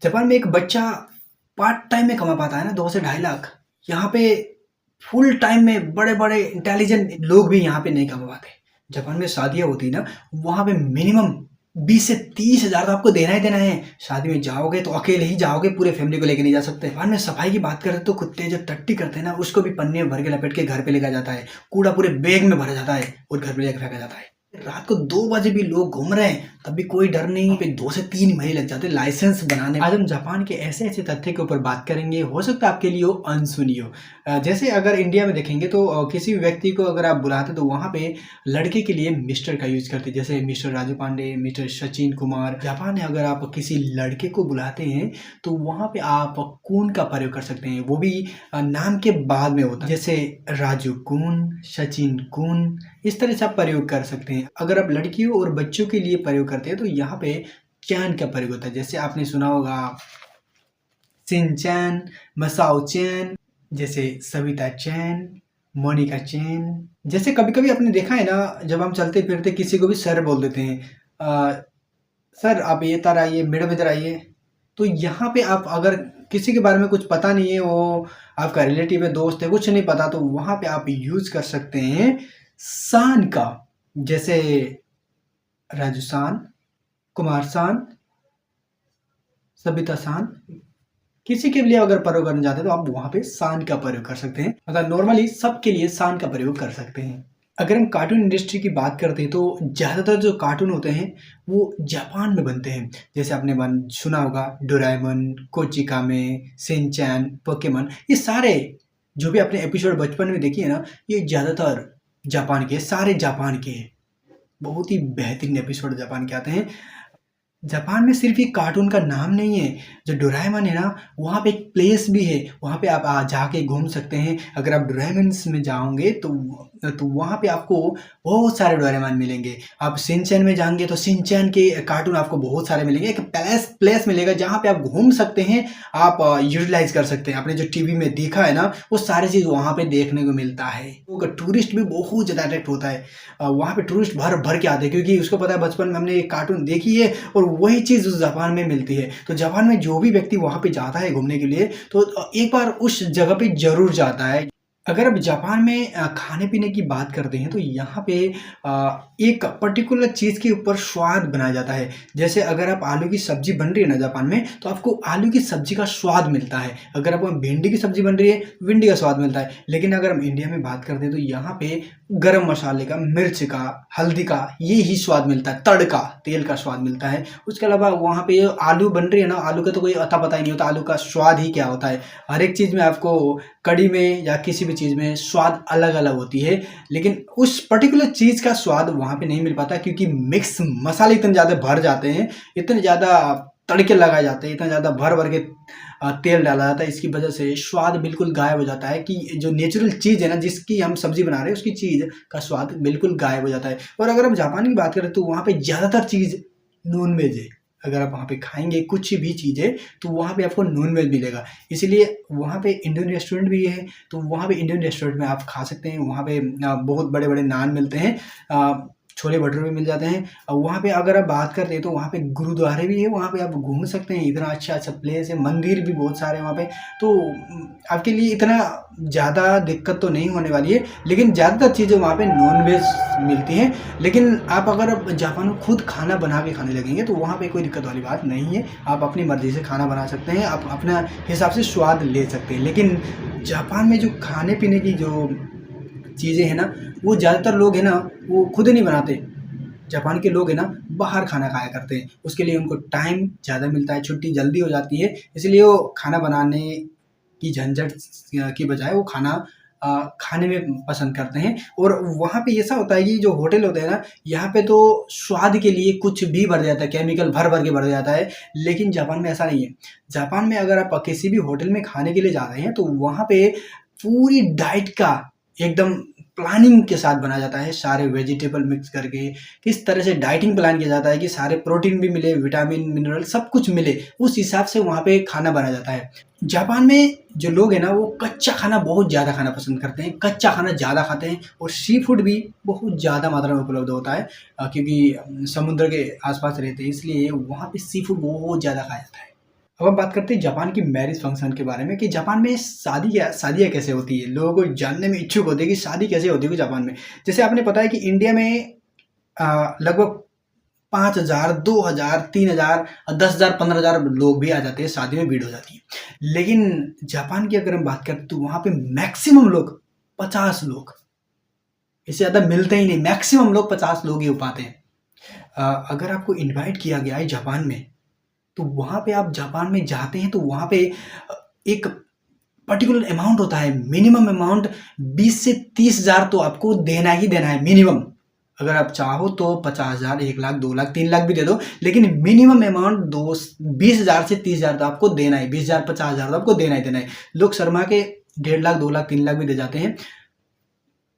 Japan में एक बच्चा पार्ट टाइम में कमा पाता है ना 2 से ढाई लाख। यहाँ पे फुल टाइम में बड़े-बड़े इंटेलिजेंट लोग भी यहाँ पे नहीं कमा पाते। जापान में शादियाँ होती है ना, वहाँ पे मिनिमम 20 से 30 हज़ार तो आपको देना ही देना है। शादी में जाओगे तो अकेले ही जाओगे, पूरे फैमिली को लेके नहीं जा सकते। जापान में सफाई की बात करें तो कुत्ते जो टट्टी करते हैं ना, उसको भी पन्नी में भर के लपेट के घर पे लेकर जाता है। कूड़ा पूरे बैग में भरा जाता है और घर पे लेकर फेंका जाता है। रात को 2 बजे भी लोग घूम रहे हैं, तब भी कोई डर नहीं। पे 2 से 3 महीने लग जाते हैं लाइसेंस बनाने में। आज हम जापान के ऐसे-ऐसे तथ्य के ऊपर बात करेंगे, हो सकता है आपके लिए वो अनसुनी हो। जैसे अगर इंडिया में देखेंगे तो किसी भी व्यक्ति को अगर आप बुलाते तो वहाँ पे लड़के के लिए मिस्टर का यूज़ करते हैं, जैसे mister Raju Pandey, mister Sachin Kumar. Japan में अगर आप किसी लड़के को बुलाते हैं तो वहाँ पे आप कुन का प्रयोग कर सकते हैं, वो भी नाम के बाद में होता है, जैसे राजू कुन, सचिन कुन, इस तरह से आप प्रयोग कर सकते हैं। अगर आप लड़कियों और बच्चों के लिए प्रयोग करते हैं तो यहाँ पे चैन का प्रयोग होता है, जैसे आपने सुना होगा सिन-चैन, मसाओ-चैन, जैसे सविता चैन, मोनिका चैन। जैसे कभी-कभी आपने देखा है ना, जब हम चलते-फिरते किसी को भी सर बोल देते हैं। सर आप ये इधर आइए, मैडम इधर आइए। तो यहाँ पे आप अगर किसी के बारे में कुछ पता नहीं है, वो आपका रिलेटिव है, दोस्त है, कुछ नहीं पता, तो वहाँ पे आप यूज़ कर सकते हैं सान का। जैसे राजू सान, कुमार सान, सबिता सान। किसी के लिए अगर प्रयोग करना चाहते हैं तो आप वहाँ पे सान का प्रयोग कर सकते हैं। मतलब नॉर्मली सबके लिए सान का प्रयोग कर सकते हैं। अगर हम कार्टून इंडस्ट्री की बात करते हैं तो ज़्यादातर जो कार्टून होते हैं वो जापान में बनते हैं। जैसे आपने सुना होगा डोरेमोन, कोचिकामे, शिनचैन, पोकेमॉन। ये सारे जो भी आपने एपिसोड बचपन में देखी है ना, ये ज़्यादातर जापान के, सारे जापान के हैं। बहुत ही बेहतरीन एपिसोड जापान के आते हैं। जापान में सिर्फ एक कार्टून का नाम नहीं है, जो डोरेमोन है ना, वहाँ पे एक प्लेस भी है, वहाँ पे आप जाके घूम सकते हैं। अगर आप डोरेमोन्स में जाओगे तो वहाँ पे आपको बहुत सारे डोरेमोन मिलेंगे। आप शिनचैन में जाएंगे तो शिनचैन के कार्टून आपको बहुत सारे मिलेंगे। एक प्लेस मिलेगा जहाँ पे आप घूम सकते हैं, आप यूटिलाइज कर सकते हैं। आपने जो टीवी में देखा है ना, वो सारी चीज़ वहाँ पे देखने को मिलता है। तो टूरिस्ट भी बहुत ज़्यादा अट्रैक्ट होता है। वहाँ पे टूरिस्ट भर भर के आते हैं, क्योंकि उसको पता है बचपन में हमने ये कार्टून देखी है और वही चीज़ उस जापान में मिलती है। तो जापान में जो भी व्यक्ति वहाँ पे जाता है घूमने के लिए, तो एक बार उस जगह पे ज़रूर जाता है। अगर आप जापान में खाने-पीने की बात करते हैं तो यहाँ पे एक पर्टिकुलर चीज़ के ऊपर स्वाद बनाया जाता है। जैसे अगर आप आलू की सब्ज़ी बन रही है ना जापान में, तो आपको आलू की सब्ज़ी का स्वाद मिलता है। अगर आपको भिंडी की सब्ज़ी बन रही है, भिंडी का स्वाद मिलता है। लेकिन अगर हम इंडिया में बात करते हैं तो यहाँ पे गरम मसाले का, मिर्च का, हल्दी का ये ही स्वाद मिलता है, तड़का, तेल का स्वाद मिलता है। उसके अलावा वहाँ पे आलू बन रही है ना, आलू का तो कोई अता-पता ही नहीं होता, आलू का स्वाद ही क्या होता है। हर एक चीज़ में आपको कढ़ी में या किसी भी चीज़ में स्वाद अलग-अलग होती है, लेकिन उस पर्टिकुलर चीज़ का स्वाद वहाँ पे नहीं मिल पाता, क्योंकि मिक्स मसाले इतने ज़्यादा भर जाते हैं, इतने ज़्यादा तड़के लगाए जाते हैं, इतना ज़्यादा भर-भर के तेल डाला जाता है। इसकी वजह से स्वाद बिल्कुल गायब हो जाता है कि जो नेचुरल चीज़ है ना, जिसकी हम सब्ज़ी बना रहे हैं, उसकी चीज़ का स्वाद बिल्कुल गायब हो जाता है। और अगर हम जापान की बात करें तो वहाँ पे ज़्यादातर चीज़ नॉन-वेज है। अगर आप वहाँ पे खाएँगे कुछ भी चीज़ें, तो वहाँ पे आपको नॉन-वेज मिलेगा। इसीलिए वहाँ पे इंडियन रेस्टोरेंट भी है, तो वहाँ पे इंडियन रेस्टोरेंट में आप खा सकते हैं। वहाँ पे बहुत बड़े-बड़े नान मिलते हैं, छोले भटूरे भी मिल जाते हैं। वहाँ पे अगर आप बात करते हैं तो वहाँ पे गुरुद्वारे भी है, वहाँ पे आप घूम सकते हैं। इतना अच्छा-अच्छा प्लेस है, मंदिर भी बहुत सारे हैं वहाँ पे। तो आपके लिए इतना ज़्यादा दिक्कत तो नहीं होने वाली है, लेकिन ज़्यादातर चीज़ें वहाँ पे नॉन-वेज मिलती हैं। लेकिन आप अगर जापान में खुद खाना बना के खाने लगेंगे तो वहाँ पे कोई दिक्कत वाली बात नहीं है। आप अपनी मर्ज़ी से खाना बना सकते हैं, आप अपना हिसाब से स्वाद ले सकते हैं। लेकिन जापान में जो खाने-पीने की जो चीज़ें हैं ना, वो ज़्यादातर लोग हैं ना, वो खुद नहीं बनाते। जापान के लोग हैं ना, बाहर खाना खाया करते हैं। उसके लिए उनको टाइम ज़्यादा मिलता है, छुट्टी जल्दी हो जाती है, इसलिए वो खाना बनाने की झंझट की बजाय वो खाना खाने में पसंद करते हैं। और वहाँ पे ऐसा होता है कि जो होटल होते हैं ना, यहाँ पे तो स्वाद के लिए कुछ भी भर जाता है, केमिकल भर-भर के भर जाता है, लेकिन जापान में ऐसा नहीं है। जापान में अगर आप किसी भी होटल में खाने के लिए जा रहे हैं, तो वहाँ पे पूरी डाइट का एकदम प्लानिंग के साथ बनाया जाता है, सारे वेजिटेबल मिक्स करके किस तरह से डाइटिंग प्लान किया जाता है कि सारे प्रोटीन भी मिले, विटामिन, मिनरल सब कुछ मिले, उस हिसाब से वहाँ पे खाना बनाया जाता है। जापान में जो लोग हैं ना, वो कच्चा खाना बहुत ज़्यादा खाना पसंद करते हैं, कच्चा खाना ज़्यादा खाते हैं और सी फूड भी बहुत ज़्यादा मात्रा में उपलब्ध होता है, क्योंकि समुद्र के आस-पास रहते हैं, इसलिए वहाँ पे सी फूड बहुत ज़्यादा खाया जाता है। अब हम बात करते हैं जापान की मैरिज फंक्शन के बारे में कि जापान में शादियाँ कैसे होती है। लोगों को जानने में इच्छुक होते हैं कि शादी कैसे होती है जापान में। जैसे आपने पता है कि इंडिया में लगभग 5,000, 2,000, 3,000, 10,000, 15,000 लोग भी आ जाते हैं, शादी में भीड़ हो जाती है। लेकिन जापान की अगर हम बात करें तो वहाँ पे मैक्सिमम लोग 50 लोग, इससे ज़्यादा मिलते ही नहीं। मैक्सिमम लोग 50 लोग ही हो पाते हैं। अगर आपको इनवाइट किया गया है जापान में, तो वहाँ पे आप जापान में जाते हैं तो वहाँ पे एक पर्टिकुलर अमाउंट होता है, मिनिमम अमाउंट 20 से 30,000 तो आपको देना ही देना है मिनिमम। अगर आप चाहो तो 50,000, 1,00,000, 2,00,000, 3,00,000 भी दे दो, लेकिन मिनिमम अमाउंट 20,000 से 30,000 तो आपको देना है। 20,000, 50,000 तो आपको देना ही देना है। लोग शर्मा के 1,50,000, 2,00,000, 3,00,000 भी दे जाते हैं।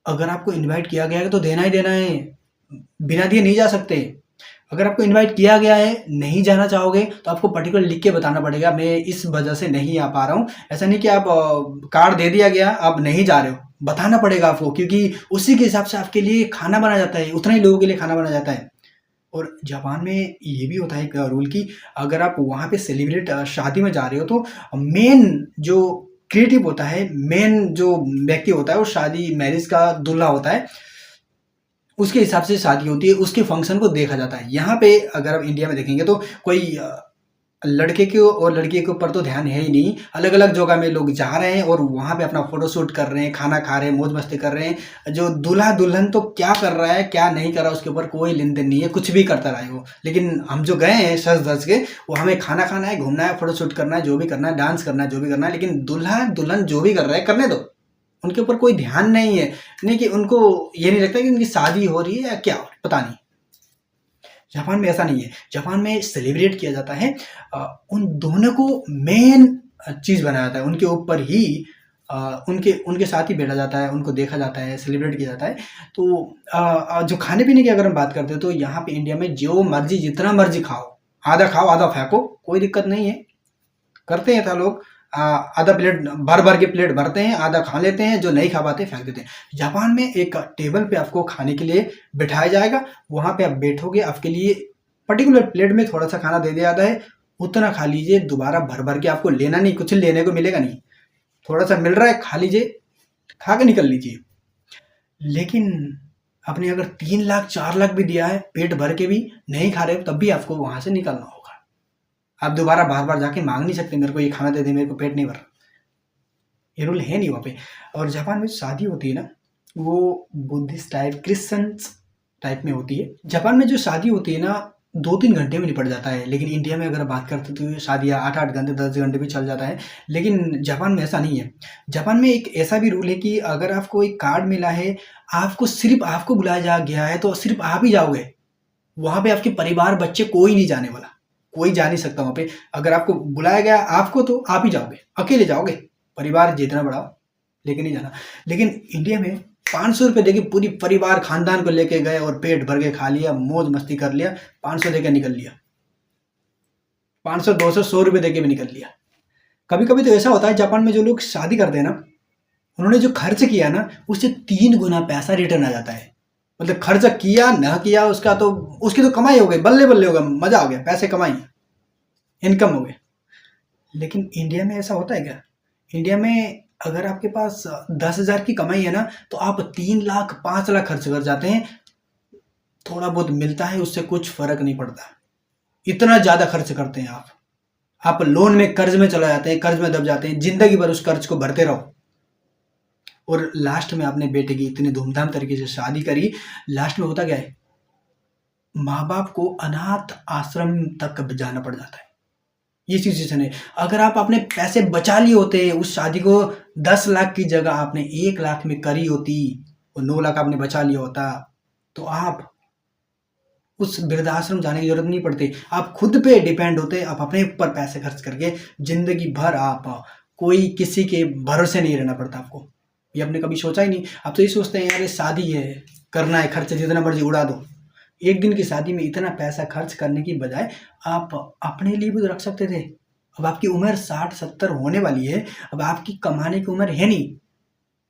अगर आपको इनवाइट किया गया है तो देना ही देना है, बिना दिए नहीं जा सकते। अगर आपको इनवाइट किया गया है, नहीं जाना चाहोगे तो आपको पर्टिकुलर लिख के बताना पड़ेगा, मैं इस वजह से नहीं आ पा रहा हूँ। ऐसा नहीं कि आप कार्ड दे दिया गया, आप नहीं जा रहे हो, बताना पड़ेगा आपको, क्योंकि उसी के हिसाब से आपके लिए खाना बना जाता है, उतना ही लोगों के लिए खाना बना जाता है। और जापान में ये भी होता है एक रूल कि अगर आप वहाँ पे सेलिब्रेट शादी में जा रहे हो तो मेन जो क्रिएटिव होता है, मेन जो व्यक्ति होता है, वो शादी मैरिज का दूल्हा होता है, उसके हिसाब से शादी होती है, उसके फंक्शन को देखा जाता है। यहाँ पे अगर आप इंडिया में देखेंगे तो कोई लड़के के और लड़की के ऊपर तो ध्यान है ही नहीं। अलग-अलग जगह में लोग जा रहे हैं और वहाँ पे अपना फ़ोटोशूट कर रहे हैं, खाना खा रहे हैं, मौज-मस्ती कर रहे हैं। जो दूल्हा-दुल्हन तो क्या कर रहा है, क्या नहीं कर रहा है, उसके ऊपर कोई लेन-देन नहीं है, कुछ भी करता रहे वो। लेकिन हम जो गए हैं सज-धज के, वो हमें खाना खाना है, घूमना है, फ़ोटोशूट करना है, जो भी करना है, डांस करना है, जो भी करना है, लेकिन दूल्हा-दुल्हन जो भी कर रहा है, करने दो। उनके ऊपर कोई ध्यान नहीं है। नहीं कि उनको ये नहीं लगता कि उनकी शादी हो रही है या क्या हो रहा है, पता नहीं। जापान में ऐसा नहीं है। जापान में सेलिब्रेट किया जाता है, उन दोनों को मेन चीज़ बनाया जाता है। उनके ऊपर ही उनके उनके साथ ही बैठा जाता है, उनको देखा जाता है, सेलिब्रेट किया जाता है। तो जो खाने-पीने की अगर हम बात करते हैं तो यहाँ पे इंडिया में जो मर्ज़ी जितना मर्ज़ी खाओ, आधा फेंको, कोई दिक्कत नहीं है। करते हैं था लोग, आधा प्लेट भर-भर के प्लेट भरते हैं, आधा खा लेते हैं, जो नहीं खा पाते फेंक देते हैं। जापान में एक टेबल पे आपको खाने के लिए बिठाया जाएगा, वहाँ पे आप बैठोगे, आपके लिए पर्टिकुलर प्लेट में थोड़ा-सा खाना दे दिया जाता है, उतना खा लीजिए, दोबारा भर-भर के आपको लेना नहीं, कुछ लेने को मिलेगा नहीं। थोड़ा-सा मिल रहा है, खा लीजिए, खा के निकल लीजिए। लेकिन आपने अगर 3,00,000, 4,00,000 भी दिया है, पेट भर के भी नहीं खा रहे हो, तब भी आपको वहाँ से निकलना होगा। आप दोबारा बार-बार जाके माँग नहीं सकते, मेरे को ये खाना दे दे, मेरे को पेट नहीं भर रहा। ये रूल है नहीं वहाँ पे। और जापान में शादी होती है ना, वो बुद्धिस्ट टाइप, क्रिश्चियंस टाइप में होती है। जापान में जो शादी होती है ना, 2-3 घंटे में निपट जाता है, लेकिन इंडिया में अगर बात करते हैं तो ये शादियाँ 8-8 घंटे, 10 घंटे भी चल जाता है। लेकिन जापान में ऐसा नहीं है। जापान में एक ऐसा भी रूल है कि अगर आपको एक कार्ड मिला है, आपको सिर्फ़ आपको बुलाया जा गया है, तो सिर्फ़ आप ही जाओगे। वहाँ पे आपके परिवार, बच्चे कोई नहीं जाने वाला, कोई जा नहीं सकता वहाँ पे। अगर आपको बुलाया गया आपको तो आप ही जाओगे, अकेले जाओगे, परिवार जितना बड़ा हो लेके नहीं जाना। लेकिन इंडिया में 500 रुपये देके पूरी परिवार खानदान को लेके गए और पेट भर के खा लिया, मौज मस्ती कर लिया, 500 देके निकल लिया, 500, 200, 100 रुपये देके भी निकल लिया। कभी कभी तो ऐसा होता है जापान में, जो लोग शादी करते हैं ना, उन्होंने जो खर्च किया ना, उससे 3 गुना पैसा रिटर्न आ जाता है। मतलब खर्च किया ना किया, उसका तो उसकी तो कमाई हो गई, बल्ले बल्ले हो गया, मजा आ गया, पैसे कमाई, इनकम हो गए। लेकिन इंडिया में ऐसा होता है क्या? इंडिया में अगर आपके पास 10,000 की कमाई है ना, तो आप 3,00,000, 5,00,000 खर्च कर जाते हैं। थोड़ा बहुत मिलता है, उससे कुछ फर्क नहीं पड़ता, इतना ज्यादा खर्च करते हैं आप लोन में, कर्ज में चला जाते हैं, कर्ज में दब जाते हैं, जिंदगी भर उस कर्ज को भरते रहो। और लास्ट में अपने बेटे की इतनी धूमधाम तरीके से शादी करी, लास्ट में होता क्या है, माँ बाप को अनाथ आश्रम तक जाना पड़ जाता है। ये सिचुएशन है। अगर आप अपने पैसे बचा लिए होते, उस शादी को 10,00,000 की जगह आपने 1,00,000 में करी होती, और 9,00,000 आपने बचा लिया होता, तो आप उस वृद्धाश्रम जाने की जरूरत नहीं पड़ती। आप खुद पे डिपेंड होते, आप अपने ऊपर पैसे खर्च करके जिंदगी भर आप कोई किसी के भरोसे नहीं रहना पड़ता आपको। ये आपने कभी सोचा ही नहीं। आप तो ये सोचते हैं यार ये शादी है, करना है, खर्च जितना मर्जी उड़ा दो। एक दिन की शादी में इतना पैसा खर्च करने की बजाय आप अपने लिए भी तो रख सकते थे। अब आपकी उम्र 60-70 होने वाली है, अब आपकी कमाने की उम्र है नहीं,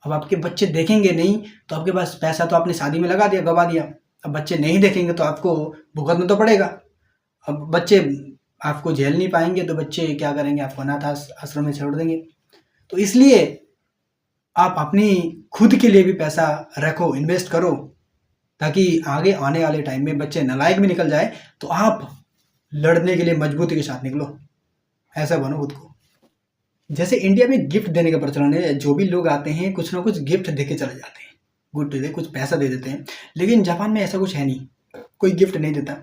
अब आपके बच्चे देखेंगे नहीं, तो आपके पास पैसा तो आपने शादी में लगा दिया, गवा दिया। अब बच्चे नहीं देखेंगे तो आपको भुगतना तो पड़ेगा। अब बच्चे आपको झेल नहीं पाएंगे तो बच्चे क्या करेंगे, आपको अनाथ आश्रम में छोड़ देंगे। तो इसलिए आप अपनी खुद के लिए भी पैसा रखो, इन्वेस्ट करो, ताकि आगे आने वाले टाइम में बच्चे नालायक भी निकल जाए तो आप लड़ने के लिए मजबूती के साथ निकलो, ऐसा बनो खुद को। जैसे इंडिया में गिफ्ट देने का प्रचलन है, जो भी लोग आते हैं कुछ ना कुछ गिफ्ट दे के चले जाते हैं, गुड दे कुछ पैसा दे देते हैं। लेकिन जापान में ऐसा कुछ है नहीं, कोई गिफ्ट नहीं देता।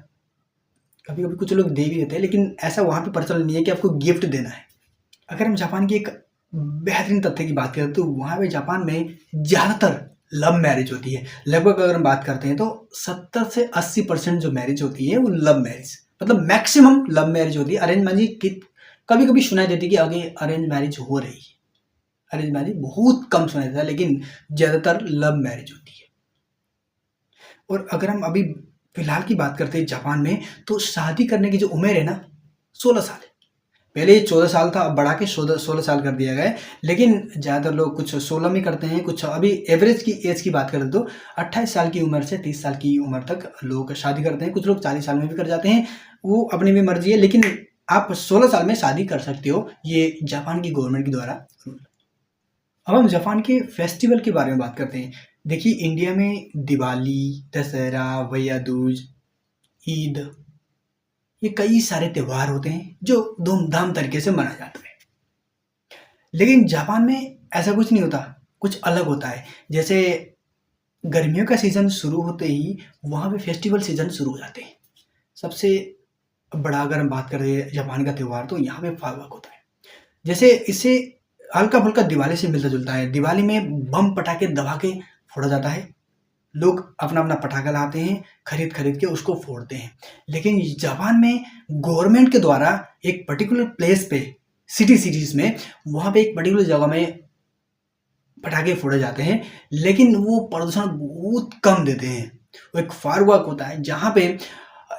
कभी कभी कुछ लोग दे भी देते हैं, लेकिन ऐसा वहाँ पे प्रचलन नहीं है कि आपको गिफ्ट देना है। अगर हम जापान की एक बेहतरीन तथ्य की बात करें तो वहाँ पे जापान में ज़्यादातर लव मैरिज होती है। लगभग अगर हम बात करते हैं तो 70 से 80% जो मैरिज होती है वो लव मैरिज, मतलब मैक्सिमम लव मैरिज होती है। अरेंज मैरिज की कभी कभी सुनाई देती है कि आगे अरेंज मैरिज हो रही है, अरेंज मैरिज बहुत कम सुनाई देता है, लेकिन ज़्यादातर लव मैरिज होती है। और अगर हम अभी फिलहाल की बात करते हैं जापान में, तो शादी करने की जो उम्र है ना 16 साल है। पहले 14 साल था, अब बढ़ा के 16 साल कर दिया गया है। लेकिन ज़्यादातर लोग कुछ 16 में करते हैं, कुछ अभी एवरेज की एज की बात करें तो 28 साल की उम्र से 30 साल की उम्र तक लोग शादी करते हैं। कुछ लोग 40 साल में भी कर जाते हैं, वो अपनी भी मर्जी है, लेकिन आप 16 साल में शादी कर सकते हो, ये जापान की गवर्नमेंट के द्वारा रूल। अब हम जापान के फेस्टिवल के बारे में बात करते हैं। देखिए इंडिया में दिवाली, दशहरा, भैया दूज, ईद, ये कई सारे त्योहार होते हैं जो धूमधाम तरीके से मनाए जाते हैं। लेकिन जापान में ऐसा कुछ नहीं होता, कुछ अलग होता है। जैसे गर्मियों का सीज़न शुरू होते ही वहाँ पे फेस्टिवल सीज़न शुरू हो जाते हैं। सबसे बड़ा अगर हम बात करें जापान का त्यौहार तो यहाँ पे फायरवर्क होता है। जैसे इससे हल्का फुल्का दिवाली से मिलता जुलता है। दिवाली में बम पटाखे दबा के फोड़ा जाता है, लोग अपना अपना पटाखा लाते हैं, खरीद खरीद के उसको फोड़ते हैं। लेकिन जापान में गवर्नमेंट के द्वारा एक पर्टिकुलर प्लेस पे, सिटीज़ में, वहाँ पे एक पर्टिकुलर जगह में पटाखे फोड़े जाते हैं, लेकिन वो प्रदूषण बहुत कम देते हैं। वो एक फायरवर्क होता है जहाँ पे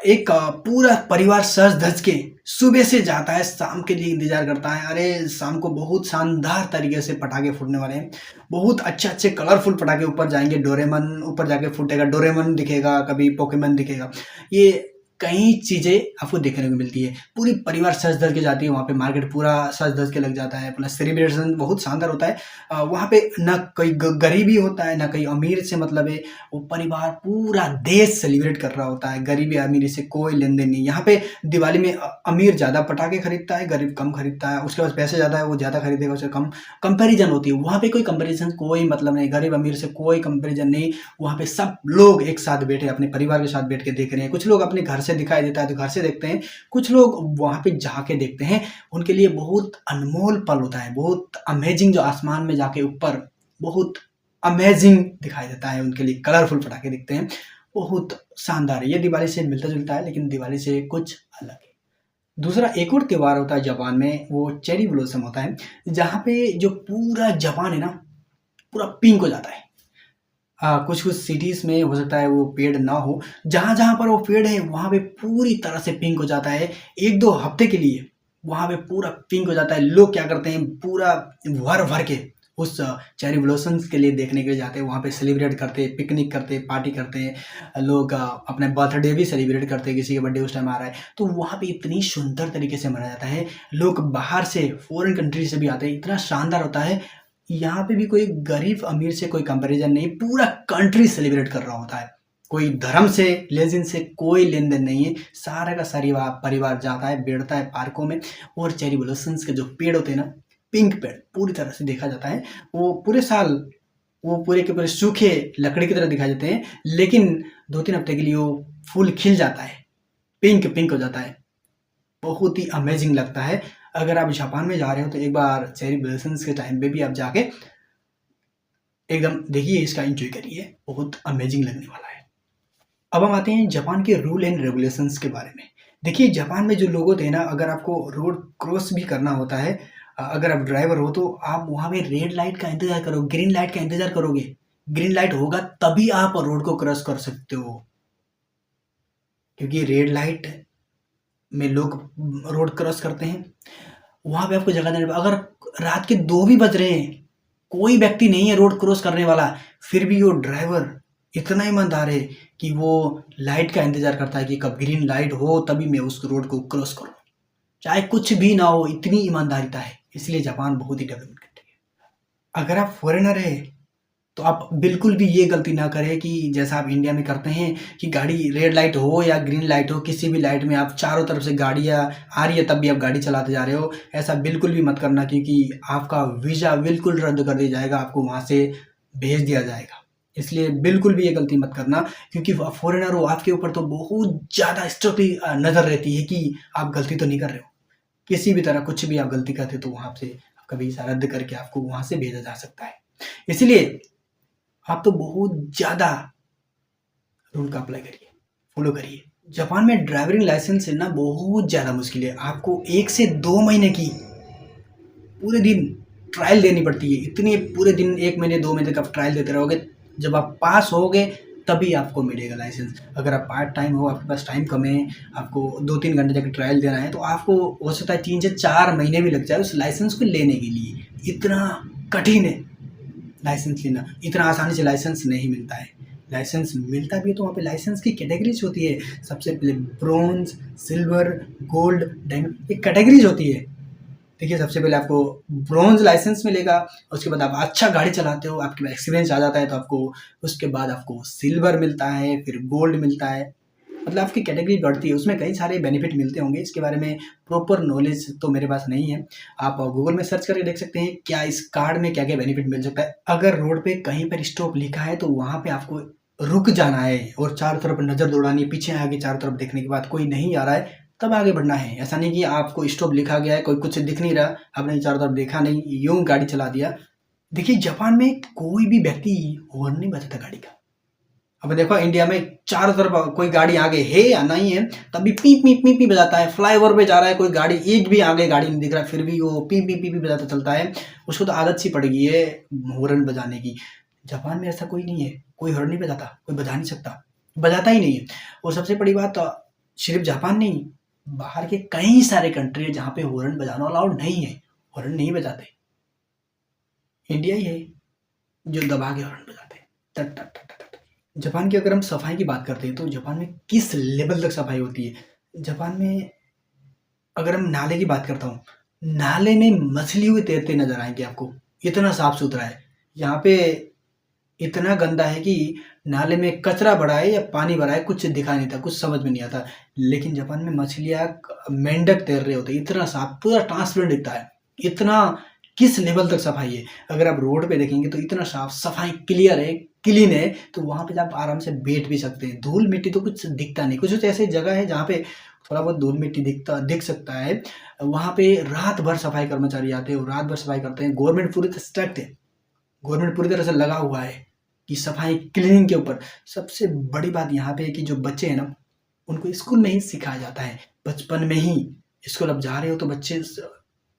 एक पूरा परिवार सज धज के सुबह से जाता है, शाम के लिए इंतजार करता है। अरे शाम को बहुत शानदार तरीके से पटाखे फूटने वाले हैं, बहुत अच्छे अच्छे कलरफुल पटाखे ऊपर जाएंगे। डोरेमन ऊपर जाके फूटेगा, डोरेमन दिखेगा, कभी पोकेमन दिखेगा, ये कई चीज़ें आपको देखने को मिलती है। पूरी परिवार सज धज के जाती है वहाँ पे, मार्केट पूरा सज धज के लग जाता है, प्लस सेलिब्रेशन बहुत शानदार होता है। वहाँ पे ना कोई गरीबी होता है ना कोई अमीर से मतलब है, वो परिवार पूरा देश सेलिब्रेट कर रहा होता है। गरीबी अमीरी से कोई लेन देन नहीं। यहाँ पे दिवाली में अमीर ज़्यादा पटाखे खरीदता है, गरीब कम खरीदता है। उसके पास पैसे ज़्यादा है, वो ज़्यादा खरीदेगा, उससे कम कंपैरिजन होती है। वहाँ पे कोई कंपैरिजन, कोई मतलब नहीं, गरीब अमीर से कोई कंपैरिजन नहीं। वहाँ पे सब लोग एक साथ बैठे अपने परिवार के साथ बैठ के देख रहे हैं। कुछ लोग अपने घर से दिखाई देता है तो घर से देखते हैं, कुछ लोग वहाँ पे जाके देखते हैं। उनके लिए बहुत अनमोल पल होता है, बहुत अमेजिंग, जो आसमान में जाके ऊपर बहुत अमेजिंग दिखाई देता है। उनके लिए कलरफुल पटाखे दिखते हैं, बहुत शानदार है। ये दिवाली से मिलता जुलता है, लेकिन दिवाली से कुछ अलग है। दूसरा एक और त्योहार होता है जापान में, वो चेरी ब्लॉसम होता है, जहाँ पे जो पूरा जापान है ना पूरा पिंक हो जाता है। कुछ कुछ सिटीज़ में हो सकता है वो पेड़ ना हो, जहाँ जहाँ पर वो पेड़ है वहाँ पे पूरी तरह से पिंक हो जाता है। एक दो हफ्ते के लिए वहाँ पे पूरा पिंक हो जाता है। लोग क्या करते हैं, पूरा भर भर के उस चेरी ब्लॉसम्स के लिए देखने के लिए जाते हैं। वहाँ पे सेलिब्रेट करते हैं, पिकनिक करते हैं, पार्टी करते हैं लोग। अपने बर्थडे भी सेलिब्रेट करते हैं, किसी का बर्थडे उस टाइम आ रहा है तो वहाँ पे इतनी सुंदर तरीके से मनाया जाता है। लोग बाहर से, फॉरेन कंट्री से भी आते हैं, इतना शानदार होता है। यहाँ पे भी कोई गरीब अमीर से कोई कंपैरिजन नहीं, पूरा कंट्री सेलिब्रेट कर रहा होता है। कोई धर्म से, रिलीजन से कोई लेन देन नहीं है। सारा का सारा परिवार जाता है, बैठता है पार्कों में, और चेरी ब्लॉसम्स के जो पेड़ होते हैं ना, पिंक पेड़ पूरी तरह से देखा जाता है। वो पूरे साल वो पूरे के पूरे सूखे लकड़ी की तरह दिखाई देते हैं, लेकिन 2-3 हफ्ते के लिए वो फूल खिल जाता है, पिंक पिंक हो जाता है, बहुत ही अमेजिंग लगता है। अगर आप जापान में जा रहे हो तो एक बार चेरी ब्लॉसम्स के टाइम पे भी आप जाके एकदम देखिए, इसका एंजॉय करिए, बहुत अमेजिंग लगने वाला है। अब हम आते हैं जापान के रूल एंड रेगुलेशंस के बारे में। देखिए जापान में जो लोग होते हैं ना, अगर आपको रोड क्रॉस भी करना होता है, अगर आप ड्राइवर हो तो आप वहाँ पे रेड लाइट का इंतजार करो, ग्रीन लाइट का इंतजार करोगे। ग्रीन लाइट होगा तभी आप रोड को क्रॉस कर सकते हो, क्योंकि रेड लाइट में लोग रोड क्रॉस करते हैं। वहाँ पे आपको जगह देने पे, अगर रात के 2 भी बज रहे हैं, कोई व्यक्ति नहीं है रोड क्रॉस करने वाला, फिर भी वो ड्राइवर इतना ईमानदार है कि वो लाइट का इंतजार करता है कि कब ग्रीन लाइट हो तभी मैं उस रोड को क्रॉस करूँ। चाहे कुछ भी ना हो, इतनी ईमानदारिता है, इसलिए जापान बहुत ही डेवलप्ड कंट्री है। अगर आप फॉरेनर है तो आप बिल्कुल भी ये गलती ना करें कि जैसा आप इंडिया में करते हैं कि गाड़ी रेड लाइट हो या ग्रीन लाइट हो, किसी भी लाइट में आप चारों तरफ से गाड़ियाँ आ रही है तब भी आप गाड़ी चलाते जा रहे हो। ऐसा बिल्कुल भी मत करना, क्योंकि आपका वीज़ा बिल्कुल रद्द कर दिया जाएगा, आपको वहाँ से भेज दिया जाएगा। इसलिए बिल्कुल भी ये गलती मत करना, क्योंकि आप फॉरेनर हो, आपके ऊपर तो बहुत ज़्यादा स्ट्रिक्टली नज़र रहती है कि आप गलती तो नहीं कर रहे हो। किसी भी तरह कुछ भी आप गलती करते तो वहाँ से आपका वीज़ा रद्द करके आपको वहाँ से भेजा जा सकता है। इसीलिए आप तो बहुत ज़्यादा रूल का अप्लाई करिए, फॉलो करिए। जापान में ड्राइविंग लाइसेंस लेना बहुत ज़्यादा मुश्किल है। आपको 1 से 2 महीने की पूरे दिन ट्रायल देनी पड़ती है। इतनी पूरे दिन 1 महीने 2 महीने तक आप ट्रायल देते रहोगे, जब आप पास होगे तभी आपको मिलेगा लाइसेंस। अगर आप पार्ट टाइम हो, आपके पास टाइम कम है, आपको 2-3 घंटे तक ट्रायल देना है, तो आपको हो सकता है 3 से 4 महीने भी लग जाए उस लाइसेंस को लेने के लिए। इतना कठिन है लाइसेंस लेना, इतना आसानी से लाइसेंस नहीं मिलता है। लाइसेंस मिलता भी है तो वहाँ पे लाइसेंस की कैटेगरीज होती है। सबसे पहले ब्रोंज, सिल्वर, गोल्ड, डायमंड, ये कैटेगरीज होती है। देखिए, सबसे पहले आपको ब्रोंज लाइसेंस मिलेगा, उसके बाद आप अच्छा गाड़ी चलाते हो, आपके पास एक्सपीरियंस आ जाता है तो आपको उसके बाद आपको सिल्वर मिलता है, फिर गोल्ड मिलता है। मतलब आपकी कैटेगरी बढ़ती है, उसमें कई सारे बेनिफिट मिलते होंगे। इसके बारे में प्रॉपर नॉलेज तो मेरे पास नहीं है। आप गूगल में सर्च करके देख सकते हैं क्या इस कार्ड में क्या क्या बेनिफिट मिल सकता है। अगर रोड पे कहीं पर स्टॉप लिखा है तो वहाँ पे आपको रुक जाना है और चारों तरफ नज़र दौड़ानी है, पीछे आगे चारों तरफ देखने के बाद कोई नहीं आ रहा है तब आगे बढ़ना है। ऐसा नहीं कि आपको स्टॉप लिखा गया है, कोई कुछ दिख नहीं रहा, आपने चारों तरफ देखा नहीं, यूं गाड़ी चला दिया। देखिए, जापान में कोई भी व्यक्ति हॉर्न नहीं बजाता गाड़ी का। अब देखो, इंडिया में चारों तरफ कोई गाड़ी आगे है या नहीं है तब भी पी पी पी पी बजाता है। फ्लाईओवर पे जा रहा है कोई गाड़ी, एक भी आगे गाड़ी नहीं दिख रहा, फिर भी वो पी पी पी पी बजाता चलता है। उसको तो आदत सी पड़ गई है हॉर्न बजाने की। जापान में ऐसा कोई नहीं है, कोई हॉर्न नहीं बजाता, कोई बजा नहीं सकता, बजाता ही नहीं है। और सबसे बड़ी बात, सिर्फ जापान नहीं, बाहर के कई सारे कंट्री है जहाँ पे हॉर्न बजाना अलाउड नहीं है, हॉर्न नहीं बजाते। इंडिया ही है जो दबा के हॉर्न बजाते हैं, टट टट टट टट। जापान की अगर हम सफाई की बात करते हैं तो जापान में किस लेवल तक सफाई होती है। जापान में अगर हम नाले की बात करता हूँ, नाले में मछली हुए तैरते नजर आएंगे आपको, इतना साफ सुथरा है। यहाँ पे इतना गंदा है कि नाले में कचरा भरा है या पानी भरा है कुछ दिखाई नहीं था, कुछ समझ में नहीं आता। लेकिन जापान में मछलियाँ, मेंढक तैर रहे होते, इतना साफ, पूरा ट्रांसपेरेंट दिखता है। इतना किस लेवल तक सफाई है। अगर आप रोड पे देखेंगे तो इतना साफ सफाई, क्लियर है, क्लीन है, तो वहाँ पे आप आराम से बैठ भी सकते हैं। धूल मिट्टी तो कुछ दिखता नहीं। कुछ ऐसी जगह है जहाँ पे थोड़ा बहुत धूल मिट्टी दिख सकता है, वहाँ पे रात भर सफाई कर्मचारी आते हैं और रात भर सफाई करते हैं। गवर्नमेंट पूरी तरह स्ट्रिक्ट है, गवर्नमेंट पूरी तरह से लगा हुआ है कि सफाई क्लीनिंग के ऊपर। सबसे बड़ी बात यहाँ पे है कि जो बच्चे हैं ना, उनको स्कूल में ही सिखाया जाता है, बचपन में ही। स्कूल अब जा रहे हो तो बच्चे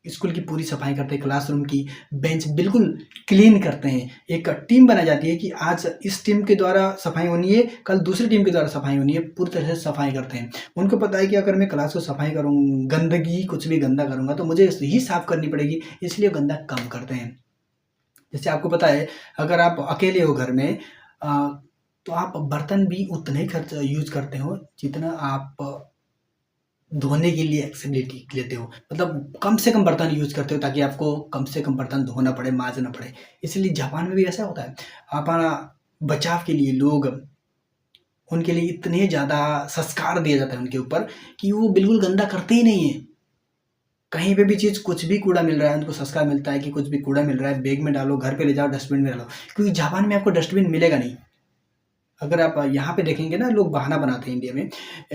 स्कूल की पूरी सफाई करते हैं, क्लासरूम की बेंच बिल्कुल क्लीन करते हैं। एक टीम बनाई जाती है कि आज इस टीम के द्वारा सफाई होनी है, कल दूसरी टीम के द्वारा सफाई होनी है, पूरी तरह से सफाई करते हैं। उनको पता है कि अगर मैं क्लास को सफाई करूँ, गंदगी कुछ भी गंदा करूँगा तो मुझे ही साफ करनी पड़ेगी, इसलिए गंदा कम करते हैं। जैसे आपको पता है, अगर आप अकेले हो घर में, तो आप बर्तन भी उतने ही खर्च यूज करते हो जितना आप धोने के लिए एक्सेसिबिलिटी लेते हो। मतलब कम से कम बर्तन यूज करते हो ताकि आपको कम से कम बर्तन धोना पड़े, मांजना पड़े। इसलिए जापान में भी ऐसा होता है। अपना बचाव के लिए लोग, उनके लिए इतने ज़्यादा संस्कार दिया जाता है उनके ऊपर कि वो बिल्कुल गंदा करते ही नहीं है। कहीं पे भी चीज़, कुछ भी कूड़ा मिल रहा है, उनको संस्कार मिलता है कि कुछ भी कूड़ा मिल रहा है बैग में डालो, घर पे ले जाओ, डस्टबिन में डालो। क्योंकि जापान में आपको डस्टबिन मिलेगा नहीं। अगर आप यहाँ पे देखेंगे ना, लोग बहाना बनाते हैं इंडिया में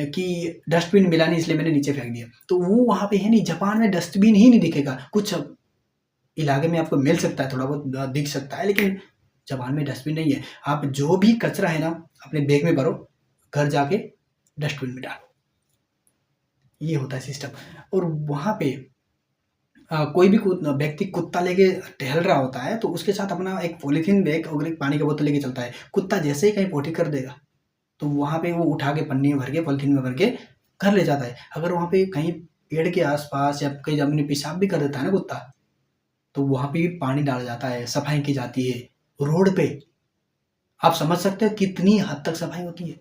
कि डस्टबिन मिला नहीं इसलिए मैंने नीचे फेंक दिया, तो वो वहाँ पे है नहीं। जापान में डस्टबिन ही नहीं दिखेगा। कुछ इलाके में आपको मिल सकता है, थोड़ा बहुत दिख सकता है, लेकिन जापान में डस्टबिन नहीं है। आप जो भी कचरा है ना अपने बैग में भरो, घर जाके डस्टबिन में डालो, ये होता है सिस्टम। और वहाँ पे कोई भी व्यक्ति कुत्ता लेके टहल रहा होता है तो उसके साथ अपना एक पॉलीथीन बैग और एक पानी का बोतल लेके चलता है। कुत्ता जैसे ही कहीं पोटी कर देगा तो वहाँ पे वो उठा के पन्नी में भर के, पॉलीथीन में भर के घर ले जाता है। अगर वहाँ पे कहीं पेड़ के आसपास या कहीं जमीन में पेशाब भी कर देता है ना कुत्ता, तो वहाँ पे भी पानी डाला जाता है, सफाई की जाती है रोड पे। आप समझ सकते हो कितनी हद तक सफाई होती है,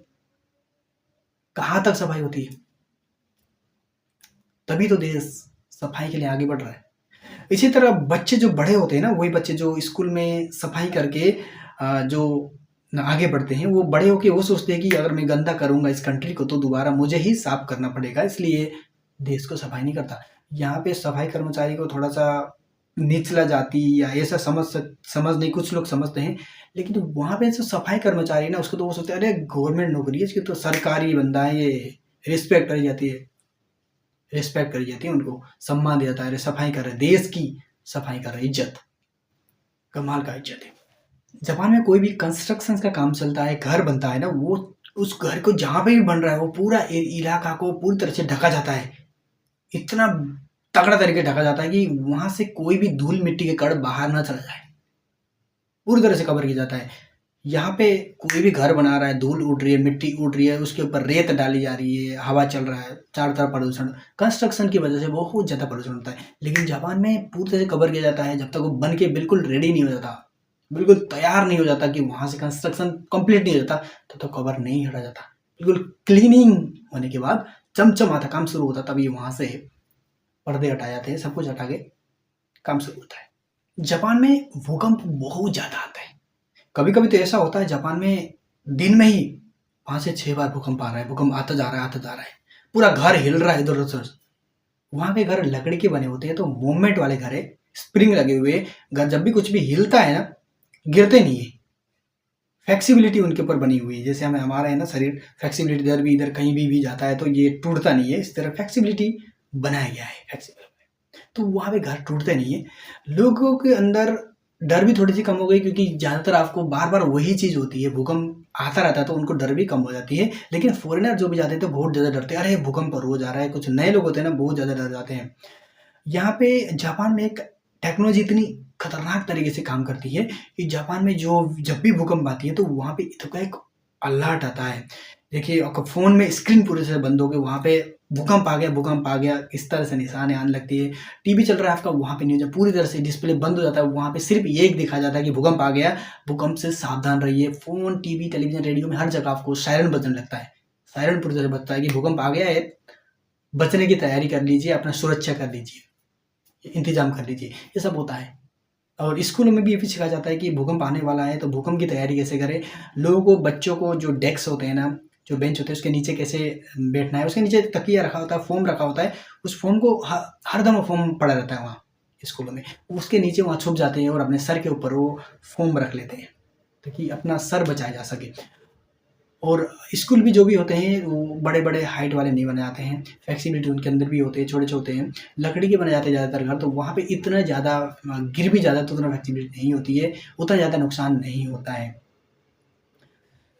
कहाँ तक सफाई होती है। तभी तो देश सफाई के लिए आगे बढ़ रहा है। इसी तरह बच्चे जो बड़े होते हैं ना, वही बच्चे जो स्कूल में सफाई करके जो आगे बढ़ते हैं, वो बड़े होके वो सोचते हैं कि अगर मैं गंदा करूँगा इस कंट्री को तो दोबारा मुझे ही साफ करना पड़ेगा, इसलिए देश को सफाई नहीं करता। यहाँ पे सफाई कर्मचारी को थोड़ा-सा निचला जाति या ऐसा समझ नहीं, कुछ लोग समझते हैं, लेकिन जो वहाँ पे जो सफाई कर्मचारी है ना, उसको तो वो सोचते हैं अरे गवर्नमेंट नौकरी है, इसकी तो सरकारी बंदा है ये, रिस्पेक्ट करी जाती है। रिस्पेक्ट करी जाती है, उनको सम्मान दिया जाता है, अरे सफाई कर रहे हैं, देश की सफाई कर रहे हैं, इज्जत, कमाल का इज्जत है। जापान में कोई भी कंस्ट्रक्शन का काम चलता है, घर बनता है ना, वो उस घर को जहाँ पे भी बन रहा है, वो पूरा इलाका को पूरी तरह से ढका जाता है। इतना तगड़ा तरीके ढका जाता है कि वहां से कोई भी धूल मिट्टी के कण बाहर ना चला जाए, पूरी तरह से कवर किया जाता है। यहाँ पे कोई भी घर बना रहा है, धूल उड़ रही है, मिट्टी उड़ रही है, उसके ऊपर रेत डाली जा रही है, हवा चल रहा है, चारों तरफ प्रदूषण, कंस्ट्रक्शन की वजह से बहुत ज़्यादा प्रदूषण होता है। लेकिन जापान में पूरी तरह से कवर किया जाता है, जब तक वो बन के बिल्कुल रेडी नहीं हो जाता, बिल्कुल तैयार नहीं हो जाता कि वहाँ से कंस्ट्रक्शन कंप्लीट नहीं हो जाता, तब तक कवर नहीं हटा जाता। बिल्कुल क्लीनिंग होने के बाद चमचमाता काम शुरू होता, तभी वहाँ से पर्दे हटाए जाते हैं, सब कुछ हटा के काम शुरू होता है। जापान में भूकंप बहुत ज़्यादा आता है। कभी-कभी तो ऐसा होता है जापान में दिन में ही 5 से 6 बार भूकंप आ रहा है, भूकंप आता जा रहा है, आता जा रहा है। पूरा घर हिल रहा है इधर-उधर। वहाँ के घर लकड़ी के बने होते हैं, तो मूवमेंट वाले घर है, स्प्रिंग लगे हुए घर, जब भी कुछ भी हिलता है ना, गिरते नहीं है। फ्लेक्सिबिलिटी उनके ऊपर बनी हुई है, जैसे हमें हमारा है ना शरीर, फ्लेक्सिबिलिटी इधर भी इधर कहीं भी जाता है तो ये टूटता नहीं है, इस तरह फ्लेक्सिबिलिटी बनाया गया है, फ्लेक्सिबल। तो वहाँ पे घर टूटते नहीं है। लोगों के अंदर डर भी थोड़ी सी कम हो गई, क्योंकि ज़्यादातर आपको बार बार वही चीज़ होती है, भूकंप आता रहता है, तो उनको डर भी कम हो जाती है। लेकिन फॉरेनर जो भी जाते हैं तो बहुत ज़्यादा डरते हैं, अरे भूकंप रोज आ रहा है, कुछ नए लोग होते हैं ना, बहुत ज़्यादा डर जाते हैं। यहाँ पे जापान में एक टेक्नोलॉजी इतनी खतरनाक तरीके से काम करती है कि जापान में जो जब भी भूकंप आती है तो वहाँ पे इसका एक अलर्ट आता है। देखिए आपका फ़ोन में स्क्रीन पूरी तरह से बंद हो गई, वहाँ पे भूकंप आ गया, भूकंप आ गया, इस तरह से निशान आने लगती है। टीवी चल रहा है आपका, वहाँ पे न्यूज़ पूरी तरह से डिस्प्ले बंद हो जाता है, वहाँ पे सिर्फ ये दिखाया जाता है कि भूकंप आ गया, भूकंप से सावधान रहिए। फ़ोन, टीवी, टेलीविज़न, रेडियो में हर जगह आपको सायरन बजने लगता है। सायरन पूरी तरह से बजता है कि भूकंप आ गया है, बचने की तैयारी कर लीजिए, अपना सुरक्षा कर लीजिए, इंतज़ाम कर लीजिए, ये सब होता है। और स्कूलों में भी ये भी सिखाया जाता है कि भूकंप आने वाला है तो भूकंप की तैयारी कैसे करें। लोगों को, बच्चों को जो डेस्क होते हैं ना, जो बेंच होते हैं, उसके नीचे कैसे बैठना है, उसके नीचे तकिया रखा होता है, फ़ोम रखा होता है, उस फ़ोम को हरदम फ़ोम पड़ा रहता है वहाँ स्कूलों में, उसके नीचे वहाँ छुप जाते हैं और अपने सर के ऊपर वो फ़ोम रख लेते हैं ताकि अपना सर बचाया जा सके। और स्कूल भी जो भी होते हैं वो बड़े-बड़े हाइट वाले नहीं बने जाते हैं, फ्लेक्सिबिलिटी उनके अंदर भी होते हैं, छोटे-छोटे हैं, लकड़ी के बने जाते हैं ज़्यादातर घर, तो वहाँ पे इतना ज़्यादा गिर भी ज़्यादा तो उतना फ्लेक्सिबिलिटी नहीं होती है, उतना ज़्यादा नुकसान नहीं होता है।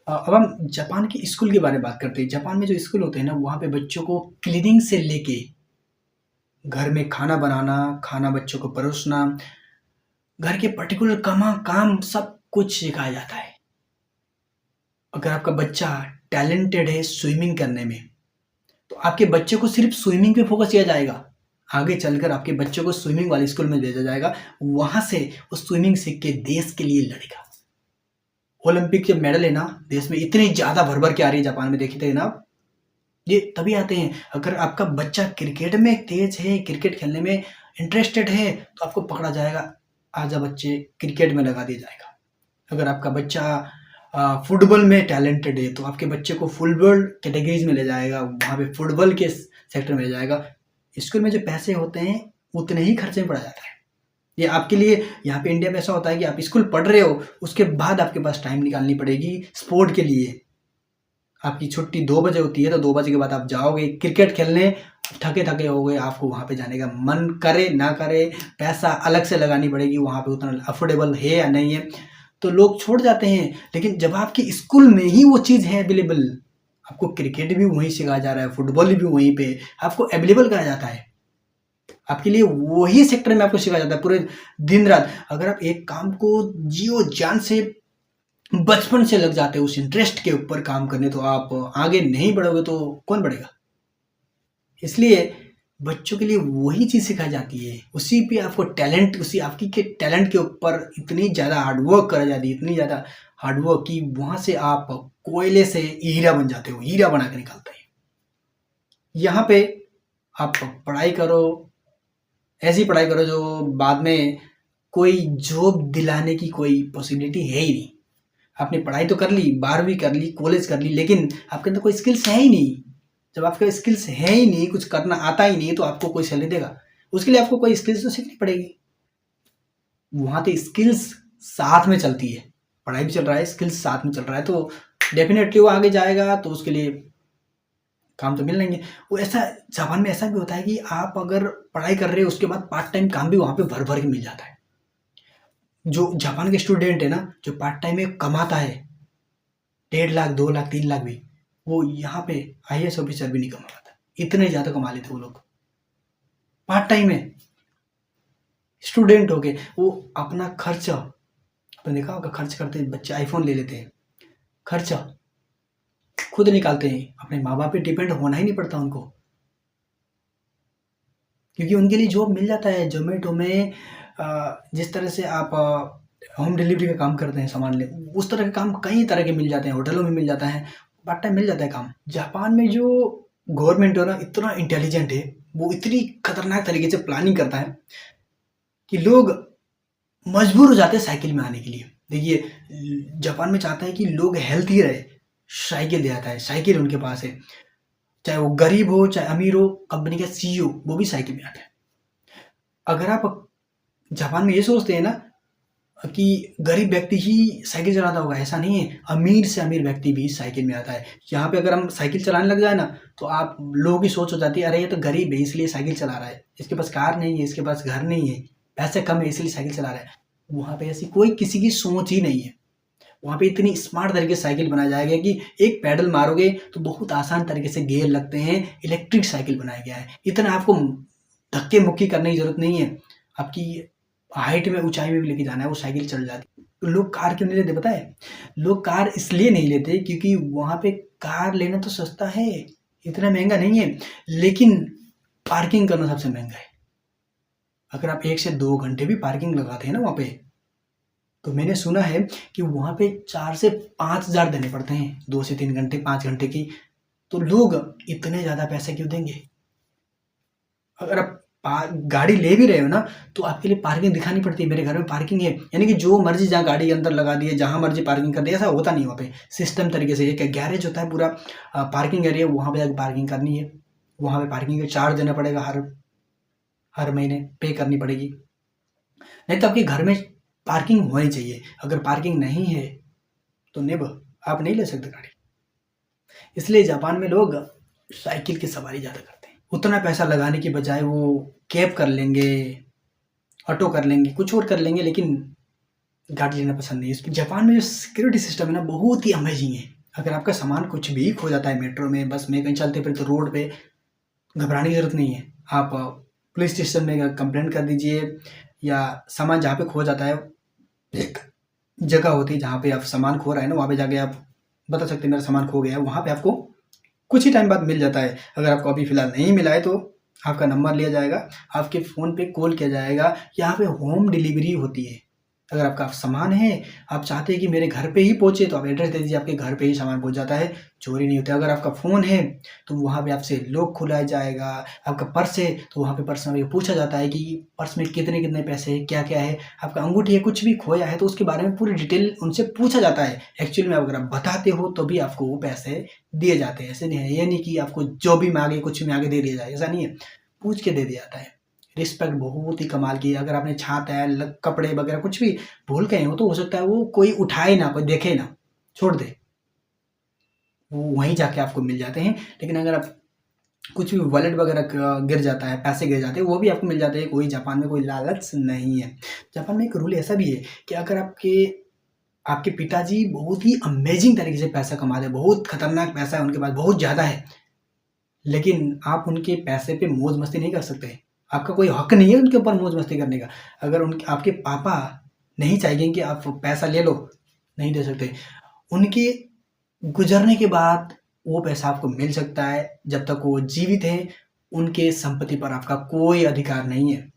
अब हम जापान के स्कूल के बारे में बात करते हैं। जापान में जो स्कूल होते हैं ना, वहाँ पे बच्चों को क्लीनिंग से लेके घर में खाना बनाना, खाना बच्चों को परोसना, घर के पर्टिकुलर काम सब कुछ सिखाया जाता है। अगर आपका बच्चा टैलेंटेड है स्विमिंग करने में, तो आपके बच्चे को सिर्फ स्विमिंग पे फोकस किया जाएगा। आगे चलकर आपके बच्चों को स्विमिंग वाले स्कूल में भेजा जाएगा, वहाँ से वो स्विमिंग सीख के देश के लिए लड़ेगा। ओलंपिक के मेडल है ना, देश में इतनी ज़्यादा भर-भर के आ रही है जापान में, देखी थे ना आप? ये तभी आते हैं। अगर आपका बच्चा क्रिकेट में तेज़ है, क्रिकेट खेलने में इंटरेस्टेड है, तो आपको पकड़ा जाएगा, आजा बच्चे क्रिकेट में लगा दिया जाएगा। अगर आपका बच्चा फुटबॉल में टैलेंटेड है, तो आपके बच्चे को फुटबॉल कैटेगरीज में ले जाएगा, वहाँ पे फुटबॉल के सेक्टर में ले जाएगा। स्कूल में जो पैसे होते हैं उतने ही खर्चे में पड़ा जाता है। ये आपके लिए, यहाँ पे इंडिया में ऐसा होता है कि आप स्कूल पढ़ रहे हो, उसके बाद आपके पास टाइम निकालनी पड़ेगी स्पोर्ट के लिए। आपकी छुट्टी 2 बजे होती है, तो 2 बजे के बाद आप जाओगे क्रिकेट खेलने, थके-थके हो गए, आपको वहाँ पे जाने का मन करे ना करे, पैसा अलग से लगानी पड़ेगी, वहाँ पे उतना अफोर्डेबल है या नहीं है, तो लोग छोड़ जाते हैं। लेकिन जब आपके स्कूल में ही वो चीज़ है अवेलेबल, आपको क्रिकेट भी वहीं सिखाया जा रहा है, फुटबॉल भी वहीं पे आपको अवेलेबल कराया जाता है, आपके लिए वही सेक्टर में आपको सिखाया जाता है पूरे दिन रात। अगर आप एक काम को जियो जान से बचपन से लग जाते हो उस इंटरेस्ट के ऊपर काम करने, तो आप आगे नहीं बढ़ोगे तो कौन बढ़ेगा। इसलिए बच्चों के लिए वही चीज़ सिखाई जाती है, उसी पे आपको टैलेंट, उसी आपकी के टैलेंट के ऊपर इतनी ज़्यादा हार्डवर्क करा जाती है, इतनी ज़्यादा हार्डवर्क कि वहाँ से आप कोयले से हीरा बन जाते हो, हीरा बना के निकालते हैं। यहाँ पे आप पढ़ाई करो, ऐसी पढ़ाई करो जो बाद में कोई जॉब दिलाने की कोई पॉसिबिलिटी है ही नहीं। आपने पढ़ाई तो कर ली, 12वीं कर ली, कॉलेज कर ली, लेकिन आपके अंदर कोई स्किल्स है ही नहीं। जब आपके स्किल्स है ही नहीं, कुछ करना आता ही नहीं, तो आपको कोई सैलरी देगा? उसके लिए आपको कोई स्किल्स तो सीखनी पड़ेगी। वहाँ तो स्किल्स साथ में चलती है, पढ़ाई भी चल रहा है, स्किल्स साथ में चल रहा है, तो डेफिनेटली वो आगे जाएगा, तो उसके लिए काम तो मिल लेंगे। वो ऐसा जापान में ऐसा भी होता है कि आप अगर पढ़ाई कर रहे हो उसके बाद पार्ट टाइम काम भी वहाँ पे भर भर के मिल जाता है। जो जापान के स्टूडेंट है ना, जो पार्ट टाइम में कमाता है 1.5 लाख 2 लाख 3 लाख भी, वो यहाँ पे IAS ऑफिसर भी नहीं कमा पाता, इतने ज़्यादा कमा लेते वो लोग पार्ट टाइम में। स्टूडेंट हो गए, वो अपना खर्चा, आपने देखा होगा, खर्च करते हैं बच्चे, आईफोन ले लेते हैं, खर्चा खुद निकालते हैं, अपने माँ बाप पे डिपेंड होना ही नहीं पड़ता उनको, क्योंकि उनके लिए जॉब मिल जाता है। जोमेटो में जिस तरह से आप होम डिलीवरी का काम करते हैं सामान ले, उस तरह के काम कई तरह के मिल जाते हैं, होटलों में मिल जाता है, पार्ट टाइम मिल जाता है काम। जापान में जो गवर्नमेंट है ना, इतना इंटेलिजेंट है, वो इतनी खतरनाक तरीके से प्लानिंग करता है कि लोग मजबूर हो जाते हैं साइकिल में आने के लिए। देखिए, जापान में चाहता है कि लोग हेल्थी रहे, साइकिल दे आता है, साइकिल उनके पास है, चाहे वो गरीब हो चाहे अमीर हो, कंपनी का CEO वो भी साइकिल में आता है। अगर आप जापान में ये सोचते हैं ना कि गरीब व्यक्ति ही साइकिल चलाता होगा, ऐसा नहीं है, अमीर से अमीर व्यक्ति भी साइकिल में आता है। यहाँ पे अगर हम साइकिल चलाने लग जाए ना, तो आप लोगों की सोच हो जाती है, अरे ये तो गरीब है इसलिए साइकिल चला रहा है, इसके पास कार नहीं है, इसके पास घर नहीं है, पैसे कम है इसलिए साइकिल चला रहा है। वहाँ पे ऐसी कोई किसी की सोच ही नहीं है। वहाँ पे इतनी स्मार्ट तरीके से साइकिल बनाया जाएगा कि एक पैडल मारोगे तो बहुत आसान तरीके से गियर लगते हैं, इलेक्ट्रिक साइकिल बनाया गया है। इतना आपको धक्के मुक्की करने की जरूरत नहीं है, आपकी हाइट में, ऊंचाई में भी लेके जाना है, वो साइकिल चल जाती है। तो लोग कार क्यों नहीं लेते पता है? लोग कार इसलिए नहीं लेते क्योंकि वहाँ पे कार लेना तो सस्ता है, इतना महंगा नहीं है, लेकिन पार्किंग करना सबसे महंगा है। अगर आप 1 से 2 घंटे भी पार्किंग लगाते हैं ना वहाँ पे, तो मैंने सुना है कि वहाँ पे 4 से 5 हज़ार देने पड़ते हैं, 2 से 3 घंटे 5 घंटे की। तो लोग इतने ज़्यादा पैसे क्यों देंगे? अगर आप गाड़ी ले भी रहे हो ना, तो आपके लिए पार्किंग दिखानी पड़ती है, मेरे घर में पार्किंग है, यानी कि जो मर्जी जहाँ गाड़ी के अंदर लगा दिए, जहाँ मर्जी पार्किंग कर दिया, ऐसा होता नहीं। वहाँ पे सिस्टम तरीके से एक गैरेज होता है पूरा, पार्किंग एरिया, वहाँ पे जाकर पार्किंग करनी है, वहाँ पे पार्किंग का चार्ज देना पड़ेगा, हर हर महीने पे करनी पड़ेगी। नहीं तो आपके घर में पार्किंग होनी चाहिए, अगर पार्किंग नहीं है तो नेबर आप नहीं ले सकते गाड़ी। इसलिए जापान में लोग साइकिल की सवारी ज़्यादा करते हैं। उतना पैसा लगाने की बजाय वो कैब कर लेंगे, ऑटो कर लेंगे, कुछ और कर लेंगे, लेकिन गाड़ी लेना पसंद नहीं है। जापान में जो सिक्योरिटी सिस्टम है ना, बहुत ही अमेजिंग है। अगर आपका सामान कुछ भी खो जाता है, मेट्रो में, बस में, कहीं चलते फिर, तो रोड पे घबराने की जरूरत नहीं है। आप पुलिस स्टेशन में कंप्लेंट कर दीजिए, या सामान जहाँ पे खो जाता है, एक जगह होती है जहाँ पे आप सामान खो रहा है ना, वहाँ पे जाके आप बता सकते हैं मेरा सामान खो गया है, वहाँ पे आपको कुछ ही टाइम बाद मिल जाता है। अगर आपको अभी फ़िलहाल नहीं मिला है तो आपका नंबर लिया जाएगा, आपके फ़ोन पे कॉल किया जाएगा, यहाँ पे होम डिलीवरी होती है। अगर आपका सामान है, आप चाहते हैं कि मेरे घर पे ही पहुँचे, तो आप एड्रेस दे दीजिए, आपके घर पे ही सामान पहुँच जाता है, चोरी नहीं होता। अगर आपका फ़ोन है तो वहाँ पे आपसे लॉक खुलाया जाएगा। आपका पर्स है तो वहाँ पे पर्स में पूछा जाता है कि पर्स में कितने कितने पैसे हैं, क्या क्या है। आपका अंगूठी है, कुछ भी खोया है तो उसके बारे में पूरी डिटेल उनसे पूछा जाता है। एक्चुअली में अगर आप बताते हो तो भी आपको वो पैसे दिए जाते हैं। ऐसे नहीं है, ये नहीं कि आपको जो भी मांगे कुछ भी मांगे दे दिया जाए, ऐसा नहीं है, पूछ के दे दिया जाता है। रिस्पेक्ट बहुत ही कमाल की है। अगर आपने छाता है, कपड़े वगैरह कुछ भी भूल गए हो, तो हो सकता है वो कोई उठाए ना, कोई देखे ना, छोड़ दे, वो वहीं जाके आपको मिल जाते हैं। लेकिन अगर आप कुछ भी वॉलेट वगैरह गिर जाता है, पैसे गिर जाते हैं, वो भी आपको मिल जाते हैं। कोई जापान में कोई लालच नहीं है। जापान में एक रूल ऐसा भी है कि अगर आपके आपके पिताजी बहुत ही अमेजिंग तरीके से पैसा कमाते हैं, बहुत खतरनाक पैसा है उनके पास, बहुत ज़्यादा है, लेकिन आप उनके पैसे पे मौज मस्ती नहीं कर सकते। आपका कोई हक नहीं है उनके ऊपर मौज मस्ती करने का। अगर उनके आपके पापा नहीं चाहेंगे कि आप पैसा ले लो, नहीं दे सकते। उनके गुजरने के बाद वो पैसा आपको मिल सकता है, जब तक वो जीवित हैं उनके संपत्ति पर आपका कोई अधिकार नहीं है।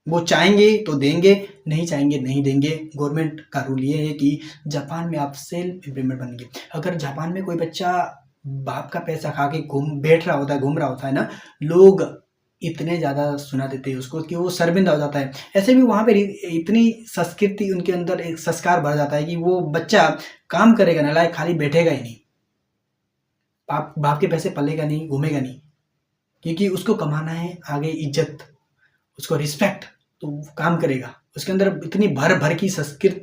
वो चाहेंगे तो देंगे, नहीं चाहेंगे नहीं देंगे। गवर्नमेंट का रूल ये है कि जापान में आप सेल्फ एम्प्लॉयमेंट बनेंगे। अगर जापान में कोई बच्चा बाप का पैसा खा के घूम रहा होता है ना, लोग इतने ज़्यादा सुना देते हैं उसको कि वो शर्मिंदा हो जाता है। ऐसे भी वहाँ पे इतनी संस्कृति उनके अंदर एक संस्कार भर जाता है कि वो बच्चा काम करेगा ना, लायक खाली बैठेगा ही नहीं। बाप बाप के पैसे पलेगा नहीं, घूमेगा नहीं, क्योंकि उसको कमाना है आगे इज्जत, उसको रिस्पेक्ट, तो वो काम करेगा। उसके अंदर इतनी भर भर की संस्कृत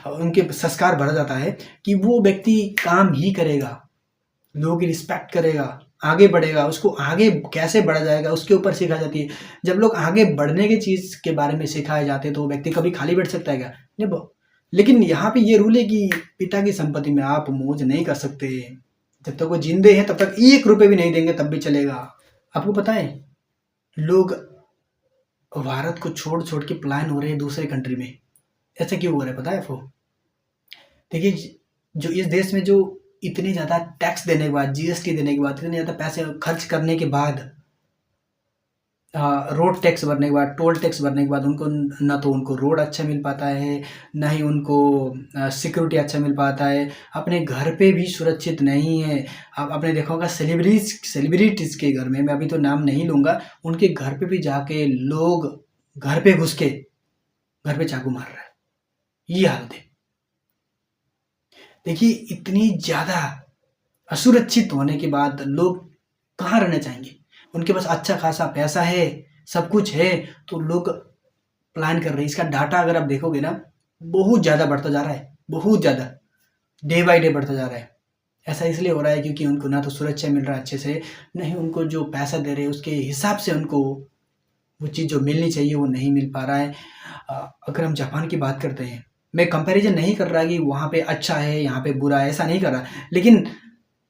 उनके संस्कार भरा जाता है कि वो व्यक्ति काम ही करेगा, लोगों की रिस्पेक्ट करेगा, आगे बढ़ेगा। उसको आगे कैसे बढ़ा जाएगा उसके ऊपर सिखाई जाती है। जब लोग आगे बढ़ने की चीज़ के बारे में सिखाए जाते हैं तो वो व्यक्ति कभी खाली बैठ सकता है क्या? नहीं। लेकिन यहाँ पे ये रूल है कि पिता की संपत्ति में आप मौज नहीं कर सकते। जब तक वो जिंदे हैं तब तक 1 रुपए भी नहीं देंगे तब भी चलेगा। आपको पता है लोग भारत को छोड़ छोड़ के पलायन हो रहे हैं दूसरे कंट्री में। ऐसा क्यों हो रहा है पता है आपको? देखिए, जो इस देश में जो इतने ज़्यादा टैक्स देने के बाद, जीएसटी देने के बाद, इतने ज़्यादा पैसे खर्च करने के बाद, रोड टैक्स भरने के बाद, टोल टैक्स भरने के बाद उनको ना तो उनको रोड अच्छा मिल पाता है, ना ही उनको सिक्योरिटी अच्छा मिल पाता है, अपने घर पे भी सुरक्षित नहीं है। आप आपने देखा होगा सेलिब्रिटीज़ के घर में, मैं अभी तो नाम नहीं लूँगा, उनके घर पे भी जाके लोग घर पे घुस के घर पे चाकू मार रहा है। ये हालत है। देखिए, इतनी ज़्यादा असुरक्षित होने के बाद लोग कहाँ रहना चाहेंगे? उनके पास अच्छा खासा पैसा है, सब कुछ है, तो लोग प्लान कर रहे हैं। इसका डाटा अगर आप देखोगे ना, बहुत ज़्यादा बढ़ता जा रहा है, बहुत ज़्यादा, डे बाय डे बढ़ता जा रहा है। ऐसा इसलिए हो रहा है क्योंकि उनको ना तो सुरक्षा मिल रहा है अच्छे से, ना ही उनको जो पैसा दे रहे हैं उसके हिसाब से उनको वो चीज़ जो मिलनी चाहिए वो नहीं मिल पा रहा है। अगर हम जापान की बात करते हैं, मैं कंपैरिजन नहीं कर रहा कि वहाँ पे अच्छा है, यहाँ पे बुरा है, ऐसा नहीं कर रहा। लेकिन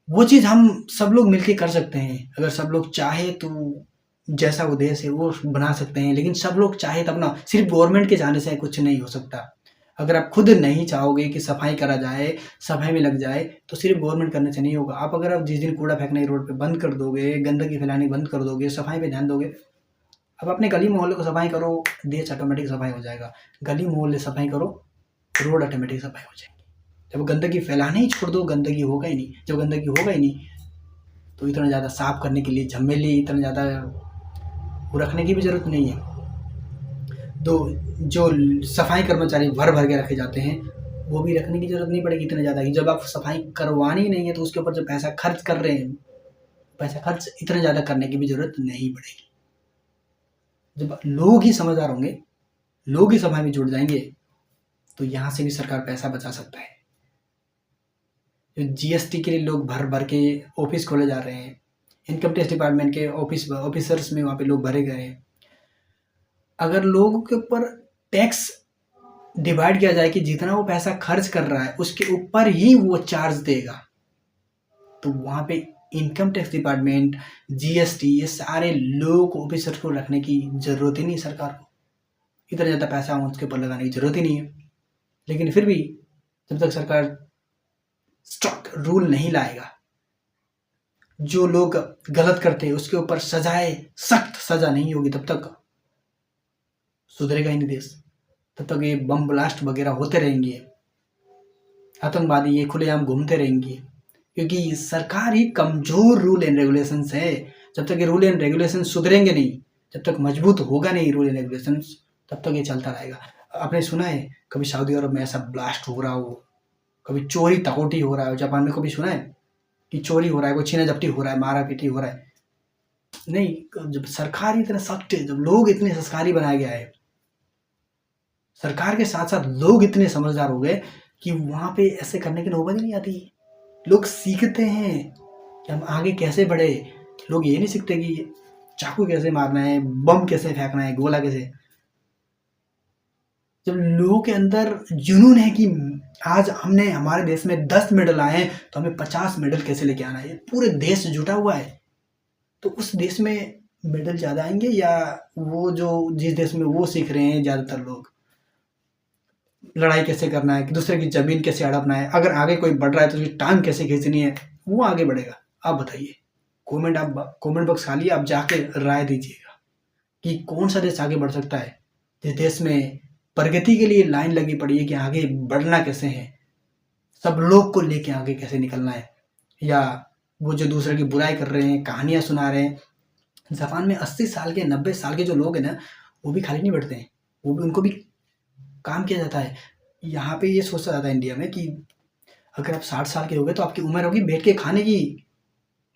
वो चीज़ हम सब लोग मिलके कर सकते हैं। अगर सब लोग चाहे तो जैसा वो देश है वो बना सकते हैं, लेकिन सब लोग चाहे तब ना, सिर्फ गवर्नमेंट के जाने से कुछ नहीं हो सकता। अगर आप खुद नहीं चाहोगे कि सफाई करा जाए, सफाई में लग जाए, तो सिर्फ गवर्नमेंट करने से नहीं होगा। आप जिस दिन कूड़ा फेंकना रोड पे बंद कर दोगे, गंदगी फैलानी बंद कर दोगे, सफाई पे ध्यान दोगे, अब अपने गली मोहल्ले को सफाई करो, देश ऑटोमेटिक सफाई हो जाएगा। गली मोहल्ले सफाई करो, रोड ऑटोमेटिक सफाई हो जाएगी। जब गंदगी फैलाना ही छोड़ दो, गंदगी होगा ही नहीं। जब गंदगी होगा ही नहीं तो इतना ज़्यादा साफ करने के लिए झमेली, इतना ज़्यादा वो रखने की भी ज़रूरत नहीं है। तो जो सफाई कर्मचारी भर भर के रखे जाते हैं वो भी रखने की ज़रूरत नहीं पड़ेगी इतना ज़्यादा कि जब आप सफाई करवानी ही नहीं है तो उसके ऊपर जो पैसा खर्च कर रहे हैं, पैसा खर्च इतना ज़्यादा करने की भी ज़रूरत नहीं पड़ेगी। जब लोग ही समझदार होंगे, लोग ही सफाई में जुड़ जाएंगे, तो यहाँ से भी सरकार पैसा बचा सकता है। जो जीएसटी के लिए लोग भर भर के ऑफिस खोले जा रहे हैं, इनकम टैक्स डिपार्टमेंट के ऑफिसर्स में वहाँ पे लोग भरे गए हैं। अगर लोगों के ऊपर टैक्स डिवाइड किया जाए कि जितना वो पैसा खर्च कर रहा है उसके ऊपर ही वो चार्ज देगा, तो वहाँ पे इनकम टैक्स डिपार्टमेंट, जीएसटी, ये सारे लोग ऑफिसर को रखने की ज़रूरत ही नहीं सरकार को। इतना ज़्यादा पैसा उसके ऊपर लगाने की ज़रूरत ही नहीं है। लेकिन फिर भी जब तक सरकार स्ट्रिक्ट रूल नहीं लाएगा, जो लोग गलत करते हैं उसके ऊपर सजाएं, सख्त सजा नहीं होगी, तब तक सुधरेगा ही नहीं देश। तब तक ये बम ब्लास्ट वगैरह होते रहेंगे, आतंकवादी ये खुलेआम घूमते रहेंगे, क्योंकि सरकार ही कमज़ोर रूल एंड रेगुलेशंस है। जब तक ये रूल एंड रेगुलेशन सुधरेंगे नहीं, जब तक मजबूत होगा नहीं रूल एंड रेगुलेशंस, तब तक ये चलता रहेगा। आपने सुना है कभी सऊदी अरब में ऐसा ब्लास्ट हो रहा हो, कभी चोरी टकोटी हो रहा है? जापान में कभी सुना है कि चोरी हो रहा है, कोई छीना झपटी हो रहा है, मारा पीटी हो रहा है? नहीं। जब सरकार इतना सख्त है, जब लोग इतने संस्कारी बनाया गया है, सरकार के साथ साथ लोग इतने समझदार हो गए कि वहाँ पे ऐसे करने की नौबत ही नहीं आती। लोग सीखते हैं कि हम आगे कैसे बढ़े। लोग ये नहीं सीखते कि चाकू कैसे मारना है, बम कैसे फेंकना है, गोला कैसे। जब लोगों के अंदर जुनून है कि आज हमने हमारे देश में 10 मेडल आए हैं तो हमें 50 मेडल कैसे लेके आना है, पूरे देश जुटा हुआ है, तो उस देश में मेडल ज़्यादा आएंगे या वो जो जिस देश में वो सीख रहे हैं ज़्यादातर लोग लड़ाई कैसे करना है, कि दूसरे की ज़मीन कैसे हड़पना है, अगर आगे कोई बढ़ रहा है तो उसकी टांग कैसे खींचनी है, वो आगे बढ़ेगा। आप बताइए, कमेंट बॉक्स खाली, आप जाके राय दीजिएगा कि कौन सा देश आगे बढ़ सकता है, जिस देश में प्रगति के लिए लाइन लगी पड़ी है कि आगे बढ़ना कैसे है, सब लोग को लेके आगे कैसे निकलना है, या वो जो दूसरे की बुराई कर रहे हैं, कहानियाँ सुना रहे हैं, जापान में 80 साल के 90 साल के जो लोग हैं ना, वो भी खाली नहीं बैठते हैं, वो भी उनको भी काम किया जाता है। यहाँ पे ये सोचा जाता है इंडिया में कि अगर आप 60 साल के हो गए तो आपकी उम्र होगी बैठ के खाने की,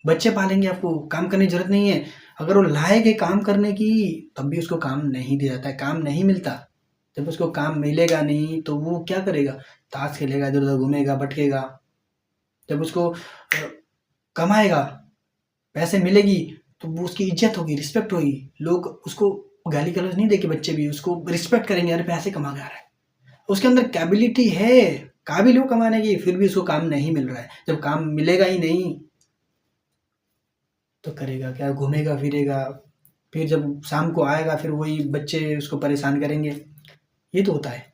बच्चे पालेंगे, आपको काम करने की जरूरत नहीं है। अगर वो लायक है काम करने की, तब भी उसको काम नहीं दिया जाता है, काम नहीं मिलता। जब उसको काम मिलेगा नहीं तो वो क्या करेगा, ताश खेलेगा, इधर उधर घूमेगा, भटकेगा। जब उसको कमाएगा, पैसे मिलेगी, तो वो उसकी इज्जत होगी, रिस्पेक्ट होगी, लोग उसको गाली गलौज नहीं देके, बच्चे भी उसको रिस्पेक्ट करेंगे, अरे पैसे कमा के आ रहा है, उसके अंदर कैपेबिलिटी है, काबिल हो कमाने की, फिर भी उसको काम नहीं मिल रहा है। जब काम मिलेगा ही नहीं तो करेगा क्या, घूमेगा फिरेगा, फिर जब शाम को आएगा फिर वही बच्चे उसको परेशान करेंगे। ये तो होता है।